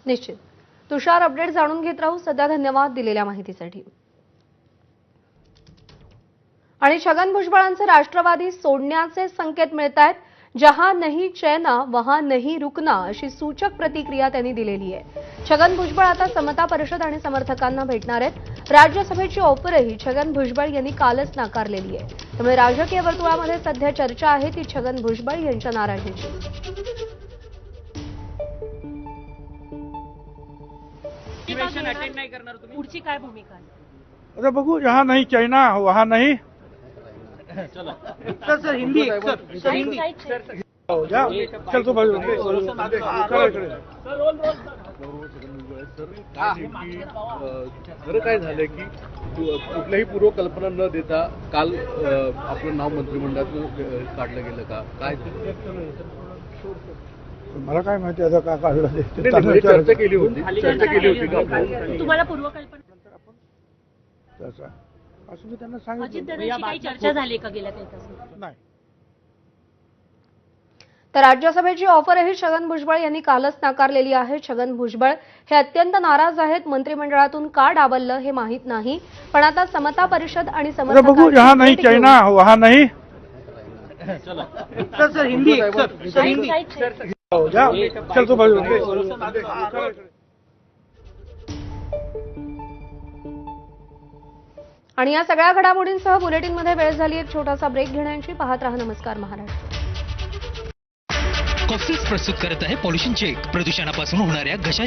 निश्चित तुषार, अपडेट जाणून घेत राहू. सध्या धन्यवाद दिलेल्या माहितीसाठी. आणि छगन भुजबळांचे राष्ट्रवादी सोडण्याचे संकेत मिळत आहेत. जहां नहीं चैना वहां नहीं रुकना अशी सूचक प्रतिक्रिया त्यांनी दिलेली आहे. छगन भुजबळ आता समता परिषद आणि समर्थकांना भेटणार आहेत. राज्यसभेची ऑफरही छगन भुजबळ यांनी कालच नाकारलेली आहे. त्यामुळे राजकीय वर्तुळामध्ये सध्या चर्चा आहे ती छगन भुजबळ यांच्या नाराजीची. अटेंड नाही करणार तुम्ही, पुढची काय भूमिका आहे? अरे बघू, जहाँ नहीं चाइना वहाँ नहीं. सर हिंदी सर हिंदी जा चल तू बाजू खरं काय झालंय की कुठल्याही पूर्वकल्पना न देता काल आपलं नाव मंत्रिमंडळातून काढलं गेलं का काय? मला काय माहिती आता का काढलं ते. चर्चा केली होती का? तुम्हाला पूर्वकल्पना तसं असं मी त्यांना अजित सांगितलं दादांशी काही चर्चा झाली का गेल्या काही तासात? नाही. तर राज्यसभेची ऑफरही छगन भुजबळ यांनी कालच नाकारलेली आहे. छगन भुजबळ हे अत्यंत नाराज आहेत. मंत्रिमंडळातून का डावललं हे माहीत नाही, पण आता समता परिषद आणि बघू, जहाँ नहीं चाइना वहाँ नहीं. सर हिंदी सर हिंदी जा चल तू बाजू आणि या सगळ्या घडामोडींसह बुलेटिनमध्ये वेळ झाली एक छोटासा ब्रेक घेण्याची. पाहत रहा नमस्कार महाराष्ट्र. कॉफीज प्रस्तुत करत आहे पॉल्युशन चेक. प्रदूषणापासून होणाऱ्या घशाच्या